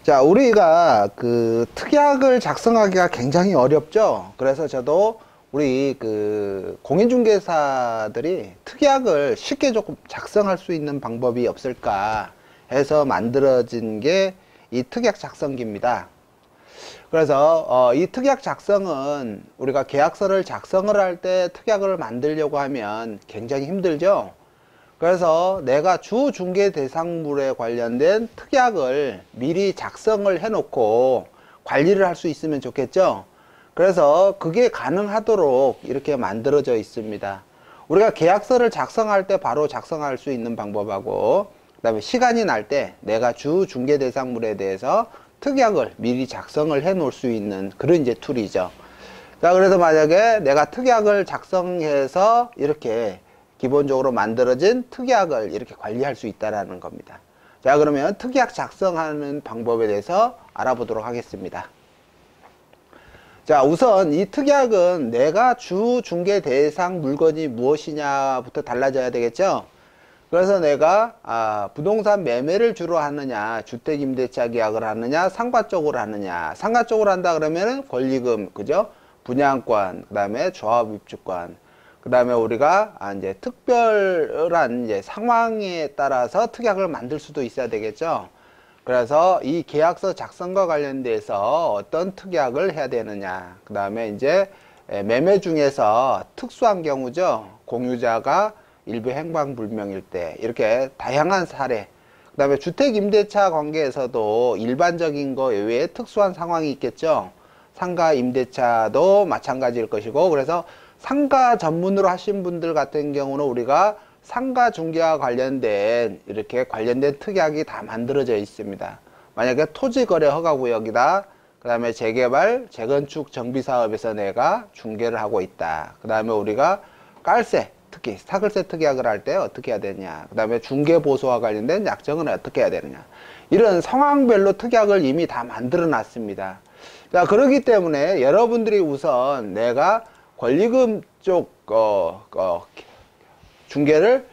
자, 우리가 그 특약을 작성하기가 굉장히 어렵죠. 그래서 저도 우리 그 공인중개사들이 특약을 쉽게 조금 작성할 수 있는 방법이 없을까 해서 만들어진 게 이 특약 작성기입니다. 그래서 이 특약 작성은 우리가 계약서를 작성을 할 때 특약을 만들려고 하면 굉장히 힘들죠. 그래서 내가 주 중개 대상물에 관련된 특약을 미리 작성을 해 놓고 관리를 할 수 있으면 좋겠죠. 그래서 그게 가능하도록 이렇게 만들어져 있습니다. 우리가 계약서를 작성할 때 바로 작성할 수 있는 방법하고, 그 다음에 시간이 날 때 내가 주 중개 대상물에 대해서 특약을 미리 작성을 해 놓을 수 있는 그런 이제 툴이죠. 자, 그래서 만약에 내가 특약을 작성해서 이렇게 기본적으로 만들어진 특약을 이렇게 관리할 수 있다라는 겁니다. 자, 그러면 특약 작성하는 방법에 대해서 알아보도록 하겠습니다. 자, 우선 이 특약은 내가 주 중개 대상 물건이 무엇이냐부터 달라져야 되겠죠. 그래서 내가 부동산 매매를 주로 하느냐, 주택임대차 계약을 하느냐, 상가 쪽으로 하느냐. 상가 쪽으로 한다 그러면은 권리금, 그죠? 분양권, 그 다음에 조합 입주권, 그 다음에 우리가 이제 특별한 이제 상황에 따라서 특약을 만들 수도 있어야 되겠죠. 그래서 이 계약서 작성과 관련돼서 어떤 특약을 해야 되느냐. 그 다음에 이제 매매 중에서 특수한 경우죠. 공유자가 일부 행방불명일 때, 이렇게 다양한 사례. 그 다음에 주택임대차 관계에서도 일반적인 거 외에 특수한 상황이 있겠죠. 상가 임대차도 마찬가지일 것이고, 그래서 상가 전문으로 하신 분들 같은 경우는 우리가 상가 중개와 관련된 이렇게 관련된 특약이 다 만들어져 있습니다. 만약에 토지거래 허가구역이다, 그 다음에 재개발, 재건축, 정비사업에서 내가 중개를 하고 있다. 그 다음에 우리가 깔세, 특히 사글세 특약을 할 때 어떻게 해야 되냐, 그 다음에 중개보수와 관련된 약정은 어떻게 해야 되느냐, 이런 상황별로 특약을 이미 다 만들어 놨습니다. 자, 그렇기 때문에 여러분들이 우선 내가 권리금 쪽 중개를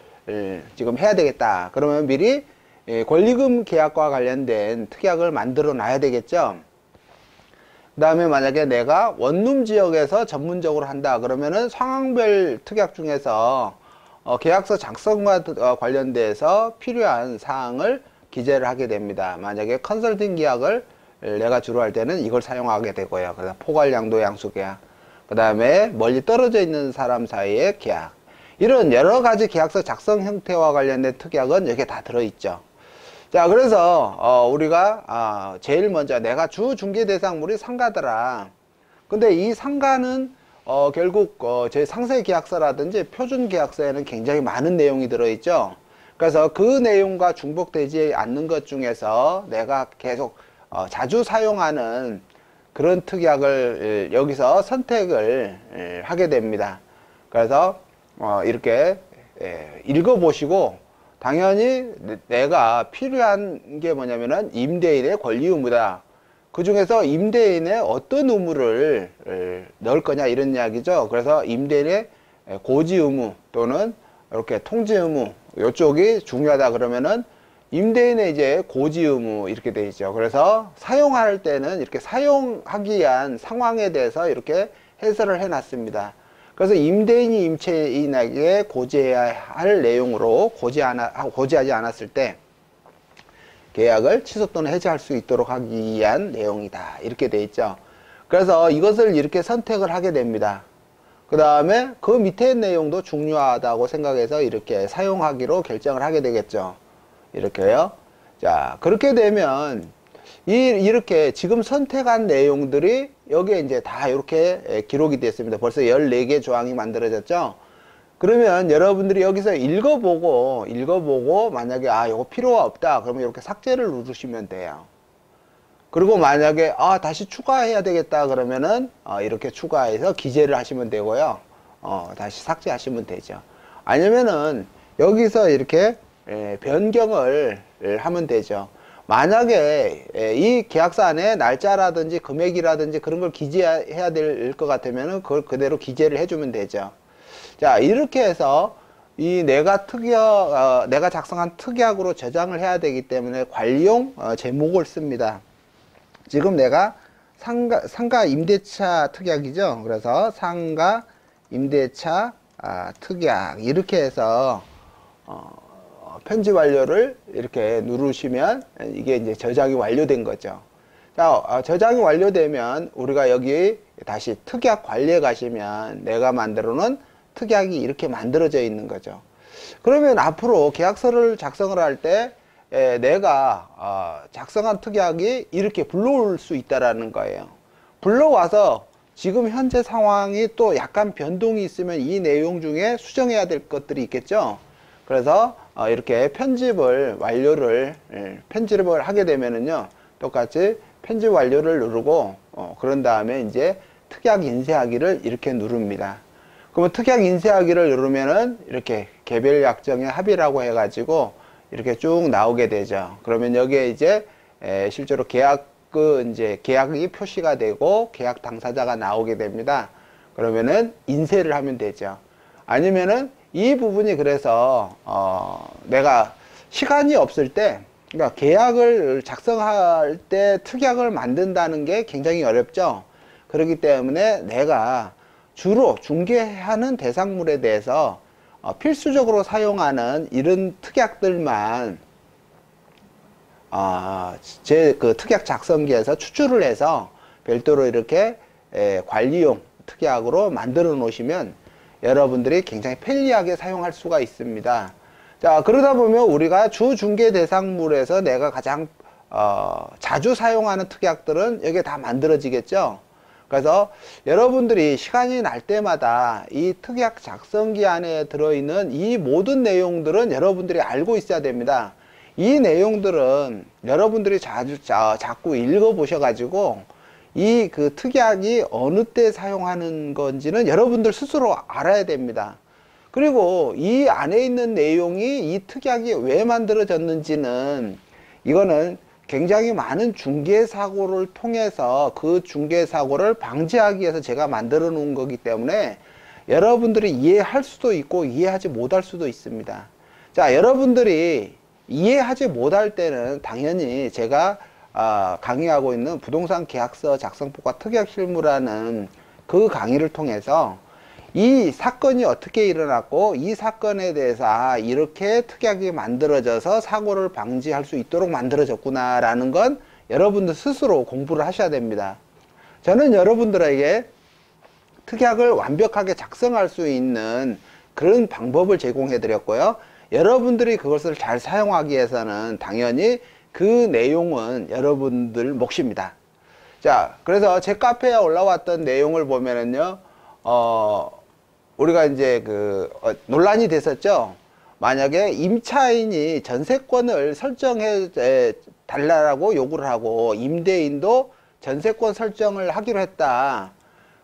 지금 해야 되겠다. 그러면 미리 권리금 계약과 관련된 특약을 만들어 놔야 되겠죠. 그 다음에 만약에 내가 원룸 지역에서 전문적으로 한다 그러면은 상황별 특약 중에서 계약서 작성과 관련돼서 필요한 사항을 기재를 하게 됩니다. 만약에 컨설팅 계약을 내가 주로 할 때는 이걸 사용하게 되고요. 그래서 포괄 양도 양수 계약, 그 다음에 멀리 떨어져 있는 사람 사이의 계약, 이런 여러 가지 계약서 작성 형태와 관련된 특약은 여기에 다 들어있죠. 자, 그래서 우리가 제일 먼저 내가 주 중개 대상물이 상가더라. 근데 이 상가는 결국 제 상세 계약서라든지 표준 계약서에는 굉장히 많은 내용이 들어있죠. 그래서 그 내용과 중복되지 않는 것 중에서 내가 계속 자주 사용하는 그런 특약을 여기서 선택을 하게 됩니다. 그래서 이렇게 읽어보시고, 당연히 내가 필요한 게 뭐냐면은 임대인의 권리 의무다. 그 중에서 임대인의 어떤 의무를 넣을 거냐, 이런 이야기죠. 그래서 임대인의 고지 의무 또는 이렇게 통지 의무, 이쪽이 중요하다 그러면은 임대인의 이제 고지 의무 이렇게 되어 있죠. 그래서 사용할 때는 이렇게 사용하기 위한 상황에 대해서 이렇게 해설을 해 놨습니다. 그래서 임대인이 임차인에게 고지해야 할 내용으로 고지하지 않았을 때 계약을 취소 또는 해지할 수 있도록 하기 위한 내용이다, 이렇게 되어 있죠. 그래서 이것을 이렇게 선택을 하게 됩니다. 그 다음에 그 밑에 내용도 중요하다고 생각해서 이렇게 사용하기로 결정을 하게 되겠죠. 이렇게요. 자, 그렇게 되면 이렇게 지금 선택한 내용들이 여기에 이제 다 이렇게 기록이 됐습니다. 벌써 14개 조항이 만들어졌죠. 그러면 여러분들이 여기서 읽어보고 만약에 이거 필요가 없다 그러면 이렇게 삭제를 누르시면 돼요. 그리고 만약에 다시 추가해야 되겠다 그러면은 이렇게 추가해서 기재를 하시면 되고요. 다시 삭제하시면 되죠. 아니면은 여기서 이렇게 변경을 하면 되죠. 만약에 이 계약서 안에 날짜라든지 금액이라든지 그런 걸 기재해야 될 것 같으면 그걸 그대로 기재를 해주면 되죠. 자, 이렇게 해서 이 내가 작성한 특약으로 저장을 해야 되기 때문에 관리용 제목을 씁니다. 지금 내가 상가 임대차 특약이죠. 그래서 상가 임대차 특약 이렇게 해서 편집 완료를 이렇게 누르시면 이게 이제 저장이 완료된 거죠. 자, 저장이 완료되면 우리가 여기 다시 특약 관리에 가시면 내가 만들어 놓은 특약이 이렇게 만들어져 있는 거죠. 그러면 앞으로 계약서를 작성을 할 때 내가 작성한 특약이 이렇게 불러올 수 있다라는 거예요. 불러와서 지금 현재 상황이 또 약간 변동이 있으면 이 내용 중에 수정해야 될 것들이 있겠죠. 그래서 이렇게 편집을 하게 되면은요, 똑같이 편집 완료를 누르고 그런 다음에 이제 특약 인쇄하기를 이렇게 누릅니다. 그러면 특약 인쇄하기를 누르면은 이렇게 개별 약정의 합의라고 해가지고 이렇게 쭉 나오게 되죠. 그러면 여기에 이제 실제로 계약이 표시가 되고 계약 당사자가 나오게 됩니다. 그러면은 인쇄를 하면 되죠. 아니면은 이 부분이 그래서 내가 시간이 없을 때, 그러니까 계약을 작성할 때 특약을 만든다는 게 굉장히 어렵죠. 그렇기 때문에 내가 주로 중개하는 대상물에 대해서 필수적으로 사용하는 이런 특약들만 제 그 특약 작성기에서 추출을 해서 별도로 이렇게 관리용 특약으로 만들어 놓으시면 여러분들이 굉장히 편리하게 사용할 수가 있습니다. 자, 그러다 보면 우리가 주 중개 대상물에서 내가 가장 자주 사용하는 특약들은 여기에 다 만들어지겠죠. 그래서 여러분들이 시간이 날 때마다 이 특약 작성기 안에 들어있는 이 모든 내용들은 여러분들이 알고 있어야 됩니다. 이 내용들은 여러분들이 자꾸 읽어보셔 가지고 이 그 특약이 어느 때 사용하는 건지는 여러분들 스스로 알아야 됩니다. 그리고 이 안에 있는 내용이 이 특약이 왜 만들어졌는지는 이거는 굉장히 많은 중개사고를 통해서 그 중개사고를 방지하기 위해서 제가 만들어 놓은 거기 때문에 여러분들이 이해할 수도 있고 이해하지 못할 수도 있습니다. 자, 여러분들이 이해하지 못할 때는 당연히 제가 강의하고 있는 부동산 계약서 작성법과 특약 실무라는 그 강의를 통해서 이 사건이 어떻게 일어났고 이 사건에 대해서 이렇게 특약이 만들어져서 사고를 방지할 수 있도록 만들어졌구나 라는 건 여러분들 스스로 공부를 하셔야 됩니다. 저는 여러분들에게 특약을 완벽하게 작성할 수 있는 그런 방법을 제공해 드렸고요. 여러분들이 그것을 잘 사용하기 위해서는 당연히 그 내용은 여러분들 몫입니다. 자, 그래서 제 카페에 올라왔던 내용을 보면은요, 우리가 이제 논란이 됐었죠. 만약에 임차인이 전세권을 설정해 달라고 요구를 하고 임대인도 전세권 설정을 하기로 했다.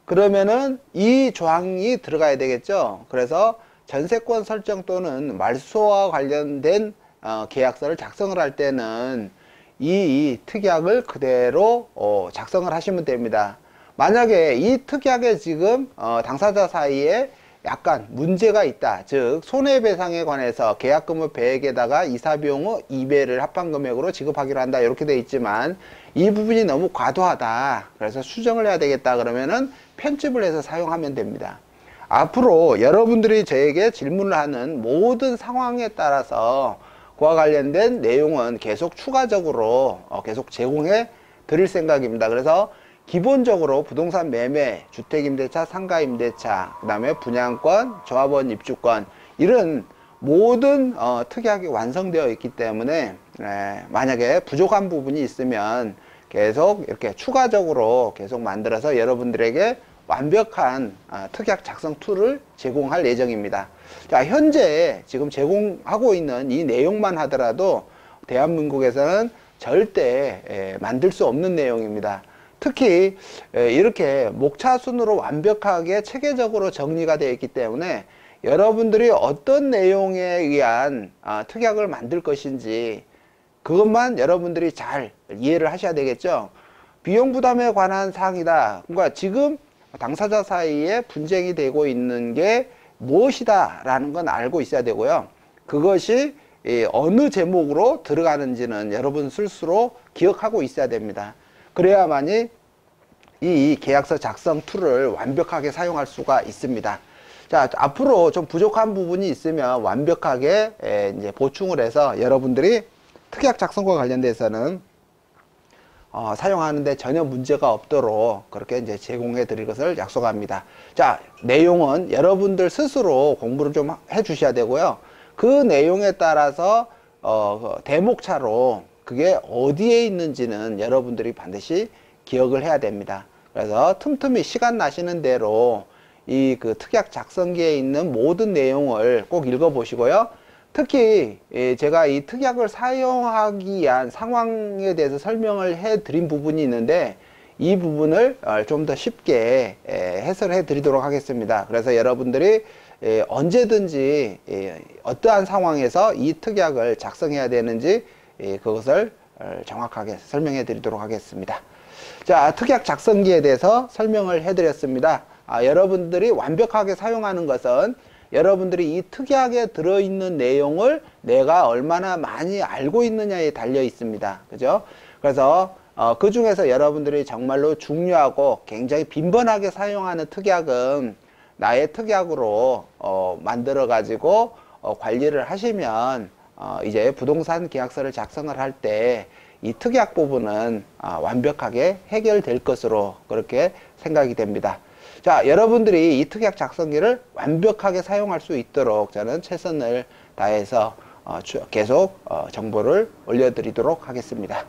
그러면은 이 조항이 들어가야 되겠죠. 그래서 전세권 설정 또는 말소와 관련된 계약서를 작성을 할 때는 이 특약을 그대로 작성을 하시면 됩니다. 만약에 이 특약에 지금 당사자 사이에 약간 문제가 있다, 즉 손해배상에 관해서 계약금의 배액에다가 이사비용 후 2배를 합반금액으로 지급하기로 한다 이렇게 돼 있지만 이 부분이 너무 과도하다, 그래서 수정을 해야 되겠다 그러면은 편집을 해서 사용하면 됩니다. 앞으로 여러분들이 저에게 질문을 하는 모든 상황에 따라서 그와 관련된 내용은 계속 추가적으로 계속 제공해 드릴 생각입니다. 그래서 기본적으로 부동산 매매, 주택임대차, 상가임대차, 그 다음에 분양권, 조합원 입주권 이런 모든 특약이 완성되어 있기 때문에 만약에 부족한 부분이 있으면 계속 이렇게 추가적으로 계속 만들어서 여러분들에게 완벽한 특약 작성 툴을 제공할 예정입니다. 자, 현재 지금 제공하고 있는 이 내용만 하더라도 대한민국에서는 절대 만들 수 없는 내용입니다. 특히 이렇게 목차순으로 완벽하게 체계적으로 정리가 되어 있기 때문에 여러분들이 어떤 내용에 의한 특약을 만들 것인지 그것만 여러분들이 잘 이해를 하셔야 되겠죠. 비용 부담에 관한 사항이다. 그러니까 지금 당사자 사이에 분쟁이 되고 있는 게 무엇이다 라는 건 알고 있어야 되고요. 그것이 어느 제목으로 들어가는지는 여러분 스스로 기억하고 있어야 됩니다. 그래야만이 이 계약서 작성 툴을 완벽하게 사용할 수가 있습니다. 자, 앞으로 좀 부족한 부분이 있으면 완벽하게 이제 보충을 해서 여러분들이 특약 작성과 관련돼서는 사용하는데 전혀 문제가 없도록 그렇게 이제 제공해 드릴 것을 약속합니다. 자, 내용은 여러분들 스스로 공부를 좀 해 주셔야 되고요. 그 내용에 따라서 대목차로 그게 어디에 있는지는 여러분들이 반드시 기억을 해야 됩니다. 그래서 틈틈이 시간 나시는 대로 이 그 특약 작성기에 있는 모든 내용을 꼭 읽어 보시고요. 특히 제가 이 특약을 사용하기 위한 상황에 대해서 설명을 해 드린 부분이 있는데 이 부분을 좀 더 쉽게 해설해 드리도록 하겠습니다. 그래서 여러분들이 언제든지 어떠한 상황에서 이 특약을 작성해야 되는지 그것을 정확하게 설명해 드리도록 하겠습니다. 자, 특약 작성기에 대해서 설명을 해 드렸습니다. 여러분들이 완벽하게 사용하는 것은 여러분들이 이 특약에 들어있는 내용을 내가 얼마나 많이 알고 있느냐에 달려 있습니다. 그죠? 그래서 그 중에서 여러분들이 정말로 중요하고 굉장히 빈번하게 사용하는 특약은 나의 특약으로 만들어 가지고 관리를 하시면 이제 부동산 계약서를 작성을 할 때 이 특약 부분은 완벽하게 해결될 것으로 그렇게 생각이 됩니다. 자, 여러분들이 이 특약 작성기를 완벽하게 사용할 수 있도록 저는 최선을 다해서 계속 정보를 올려드리도록 하겠습니다.